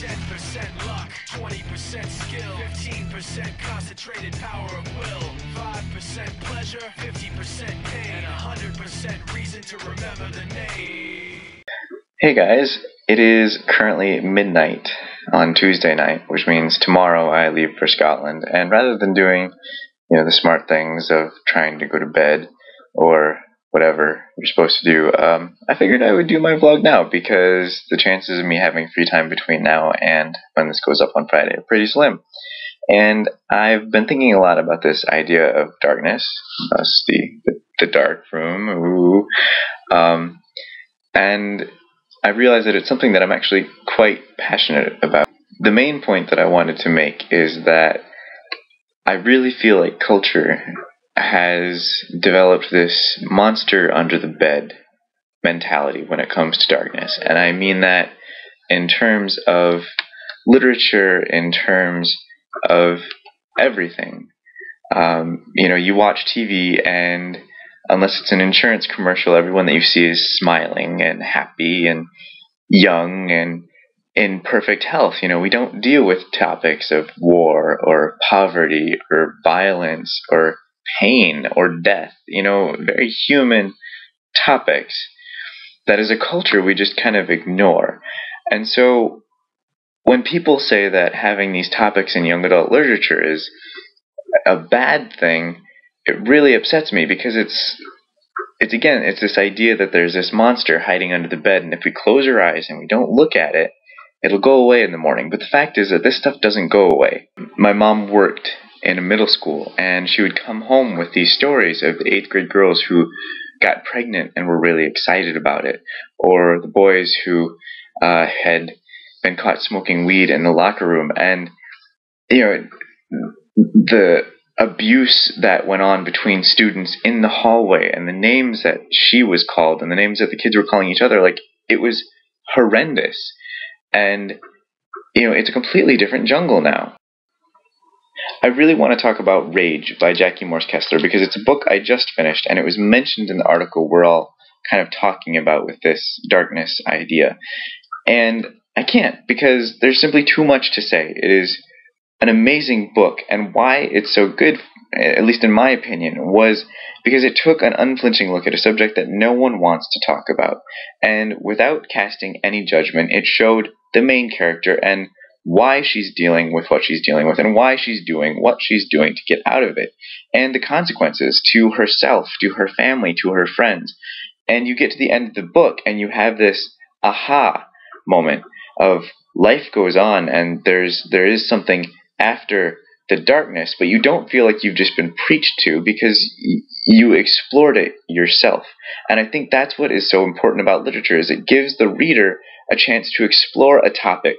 10% luck, 20% skill, 15% concentrated power of will, 5% pleasure, 50% pain, and 100% reason to remember the name. Hey guys, it is currently midnight on Tuesday night, which means tomorrow I leave for Scotland, and rather than doing, the smart things of trying to go to bed or whatever you're supposed to do, I figured I would do my vlog now because the chances of me having free time between now and when this goes up on Friday are pretty slim. And I've been thinking a lot about this idea of darkness, thus the dark room, ooh, and I realized that it's something that I'm actually quite passionate about. The main point that I wanted to make is that I really feel like culture has developed this monster under the bed mentality when it comes to darkness. And I mean that in terms of literature, in terms of everything. You watch TV and unless it's an insurance commercial, everyone that you see is smiling and happy and young and in perfect health. We don't deal with topics of war or poverty or violence or pain or death, very human topics that as a culture we just kind of ignore. And so when people say that having these topics in young adult literature is a bad thing, it really upsets me because it's this idea that there's this monster hiding under the bed, and if we close our eyes and we don't look at it, it'll go away in the morning. But the fact is that this stuff doesn't go away. My mom worked in a middle school, and she would come home with these stories of the 8th grade girls who got pregnant and were really excited about it, or the boys who had been caught smoking weed in the locker room, and the abuse that went on between students in the hallway, and the names that she was called and the names that the kids were calling each other, it was horrendous. And it's a completely different jungle now. I really want to talk about Rage by Jackie Morse Kessler because it's a book I just finished, and it was mentioned in the article we're all kind of talking about with this darkness idea. And I can't, because there's simply too much to say. It is an amazing book, and why it's so good, at least in my opinion, was because it took an unflinching look at a subject that no one wants to talk about, and without casting any judgment, it showed the main character and why she's dealing with what she's dealing with, and why she's doing what she's doing to get out of it, and the consequences to herself, to her family, to her friends. And you get to the end of the book, and you have this aha moment of life goes on, and there is something after the darkness, but you don't feel like you've just been preached to because you explored it yourself. And I think that's what is so important about literature, is it gives the reader a chance to explore a topic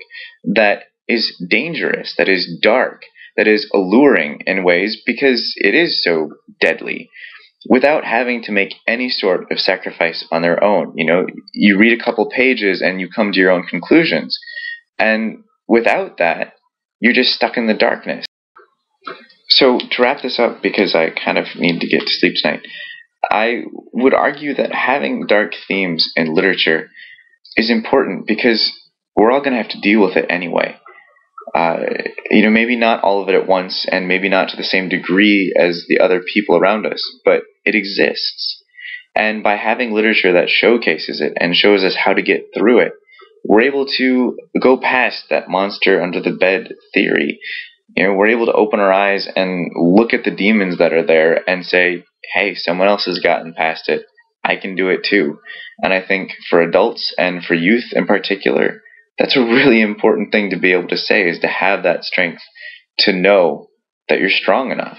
that is dangerous, that is dark, that is alluring in ways because it is so deadly, without having to make any sort of sacrifice on their own. You read a couple pages and you come to your own conclusions. And without that, you're just stuck in the darkness. So to wrap this up, because I kind of need to get to sleep tonight, I would argue that having dark themes in literature is important because we're all going to have to deal with it anyway. Maybe not all of it at once, and maybe not to the same degree as the other people around us, but it exists. And by having literature that showcases it and shows us how to get through it, we're able to go past that monster under the bed theory. We're able to open our eyes and look at the demons that are there and say, hey, someone else has gotten past it. I can do it too. And I think for adults and for youth in particular, that's a really important thing to be able to say, is to have that strength to know that you're strong enough.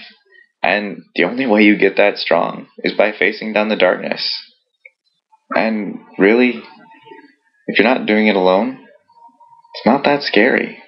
And the only way you get that strong is by facing down the darkness. And really, if you're not doing it alone, it's not that scary.